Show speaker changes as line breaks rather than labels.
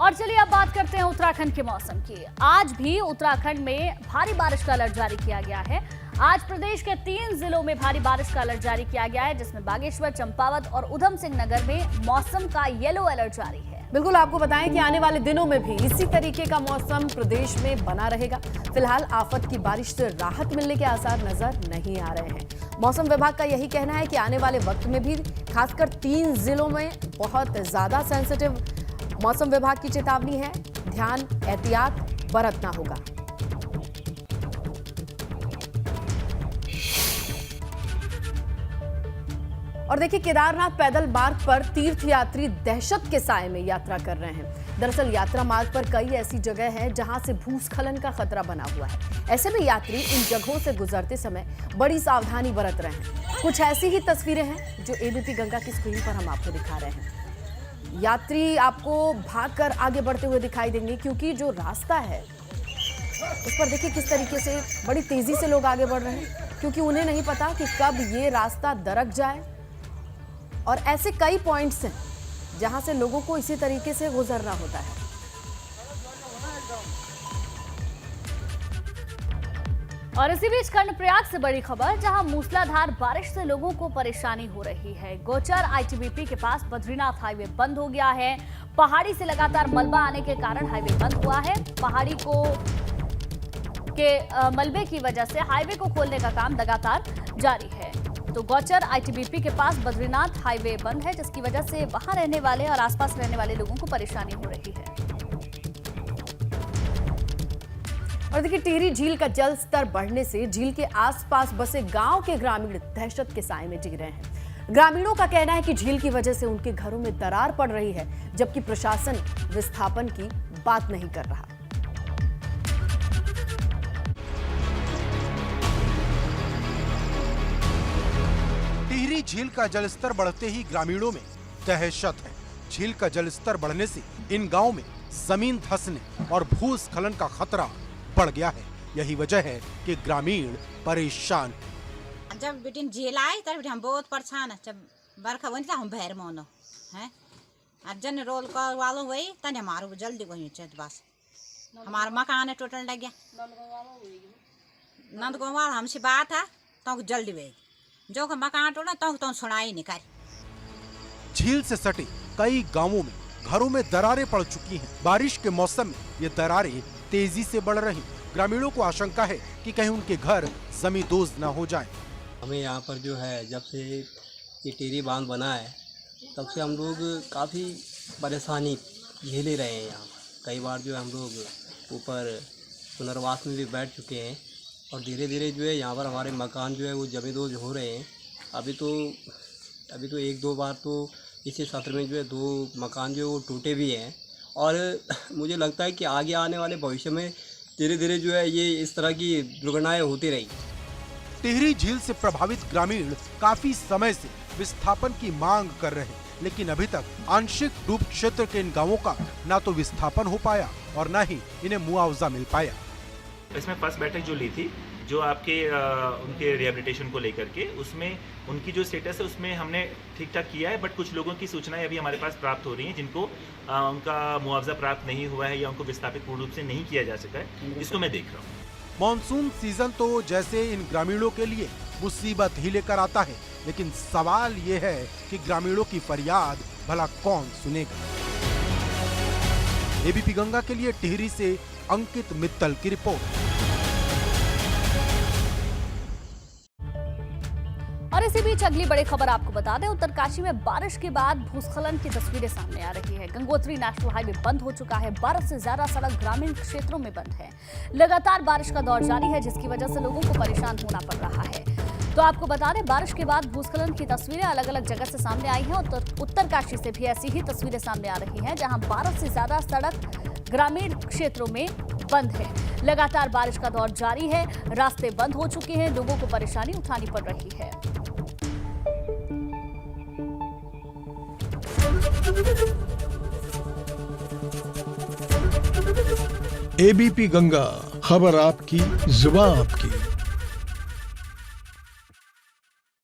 और चलिए अब बात करते हैं उत्तराखंड के मौसम की। आज भी उत्तराखंड में भारी बारिश का अलर्ट जारी किया गया है। आज प्रदेश के 3 जिलों में भारी बारिश का अलर्ट जारी किया गया है, जिसमें बागेश्वर, चंपावत और उधम सिंह नगर में मौसम का येलो अलर्ट जारी है।
बिल्कुल, आपको बताएं कि आने वाले दिनों में भी इसी तरीके का मौसम प्रदेश में बना रहेगा। फिलहाल आफत की बारिश से राहत मिलने के आसार नजर नहीं आ रहे हैं। मौसम विभाग का यही कहना है कि आने वाले वक्त में भी खासकर 3 जिलों में बहुत ज्यादा सेंसिटिव मौसम विभाग की चेतावनी है। ध्यान एहतियात बरतना होगा। और देखिए, केदारनाथ पैदल मार्ग पर तीर्थयात्री दहशत के साए में यात्रा कर रहे हैं। दरअसल यात्रा मार्ग पर कई ऐसी जगह हैं जहां से भूस्खलन का खतरा बना हुआ है। ऐसे में यात्री इन जगहों से गुजरते समय बड़ी सावधानी बरत रहे हैं। कुछ ऐसी ही तस्वीरें हैं जो एबीपी गंगा की स्क्रीन पर हम आपको दिखा रहे हैं। यात्री आपको भागकर आगे बढ़ते हुए दिखाई देंगे, क्योंकि जो रास्ता है उस पर देखिए किस तरीके से बड़ी तेजी से लोग आगे बढ़ रहे हैं, क्योंकि उन्हें नहीं पता कि कब ये रास्ता दरक जाए। और ऐसे कई पॉइंट्स हैं जहां से लोगों को इसी तरीके से गुजरना होता है।
और इसी बीच कर्णप्रयाग से बड़ी खबर, जहां मूसलाधार बारिश से लोगों को परेशानी हो रही है। गोचर आईटीबीपी के पास बद्रीनाथ हाईवे बंद हो गया है। पहाड़ी से लगातार मलबा आने के कारण हाईवे बंद हुआ है। पहाड़ी के मलबे की वजह से हाईवे को खोलने का काम लगातार जारी है। तो गोचर आईटीबीपी के पास बद्रीनाथ हाईवे बंद है, जिसकी वजह से वहां रहने वाले और आसपास रहने वाले लोगों को परेशानी हो रही है।
और देखिए, टिहरी झील का जल स्तर बढ़ने से झील के आसपास बसे गांव के ग्रामीण दहशत के साए में जी रहे हैं। ग्रामीणों का कहना है कि झील की वजह से उनके घरों में दरार पड़ रही है, जबकि प्रशासन विस्थापन की बात नहीं कर रहा।
टिहरी झील का जलस्तर बढ़ते ही ग्रामीणों में दहशत है। झील का जलस्तर बढ़ने से इन गांवों में जमीन धंसने और भूस्खलन का खतरा बढ़ गया है। यही वजह है कि ग्रामीण परेशान।
जब बेटिन झील आए तब हम बहुत परेशान है। जब बरखा बनी हम भैर मोनो है जन रोल का वालों वही तन हमारे जल्दी वही बस हमारा मकान है टोटल लग गया। नंद गोवाल हमसे बात है तो जल्दी वही जो का मकान टोटा तो सुनाई नहीं कर।
झील से सटे कई गांवों में घरों में दरारें पड़ चुकी हैं। बारिश के मौसम में ये दरारें तेजी से बढ़ रही। ग्रामीणों को आशंका है कि कहीं उनके घर जमींदोज न हो जाए।
हमें यहाँ पर जो है, जब से ये टिहरी बांध बना है तब से हम लोग काफ़ी परेशानी झेले रहे हैं। यहाँ कई बार जो है हम लोग ऊपर पुनर्वास में भी बैठ चुके हैं और धीरे धीरे जो है यहाँ पर हमारे मकान जो है वो जमींदोज हो रहे हैं। अभी तो 1-2 बार तो इसी सत्र में जो है 2 मकान जो है वो टूटे भी हैं। और मुझे लगता है कि आगे आने वाले भविष्य में धीरे धीरे जो है ये इस तरह की दुर्घटनाएं होती रही।
टिहरी झील से प्रभावित ग्रामीण काफी समय से विस्थापन की मांग कर रहे हैं, लेकिन अभी तक आंशिक डूब क्षेत्र के इन गांवों का न तो विस्थापन हो पाया और न ही इन्हें मुआवजा मिल पाया।
इसमें फर्स्ट बैठक जो ली थी, जो आपके उनके रिहेबिलिटेशन को लेकर के, उसमें उनकी जो स्टेटस है उसमें हमने ठीक ठाक किया है। बट कुछ लोगों की सूचनाएं अभी हमारे पास प्राप्त हो रही हैं जिनको उनका मुआवजा प्राप्त नहीं हुआ है या उनको विस्थापित पूर्ण रूप से नहीं किया जा सका है, जिसको मैं देख रहा हूँ।
मॉनसून सीजन तो जैसे इन ग्रामीणों के लिए मुसीबत ही लेकर आता है, लेकिन सवाल ये है कि ग्रामीणों की फरियाद भला कौन सुनेगा। एबीपी गंगा के लिए टिहरी से अंकित मित्तल की रिपोर्ट।
और इसी बीच अगली बड़ी खबर आपको बता दें, उत्तरकाशी में बारिश के बाद भूस्खलन की तस्वीरें सामने आ रही है। गंगोत्री नेशनल हाईवे बंद हो चुका है। 12 से ज्यादा सड़क ग्रामीण क्षेत्रों में बंद है। लगातार बारिश का दौर जारी है, जिसकी वजह से लोगों को परेशान होना पड़ रहा है। तो आपको बता दें, बारिश के बाद भूस्खलन की तस्वीरें अलग अलग जगह से सामने आई हैं। उत्तरकाशी से भी ऐसी ही तस्वीरें सामने आ रही हैं, जहां 12 से ज्यादा सड़क ग्रामीण क्षेत्रों में बंद है। लगातार बारिश का दौर जारी है, रास्ते बंद हो चुके हैं, लोगों को परेशानी उठानी पड़ रही है।
एबीपी गंगा, खबर आपकी, जुबान आपकी।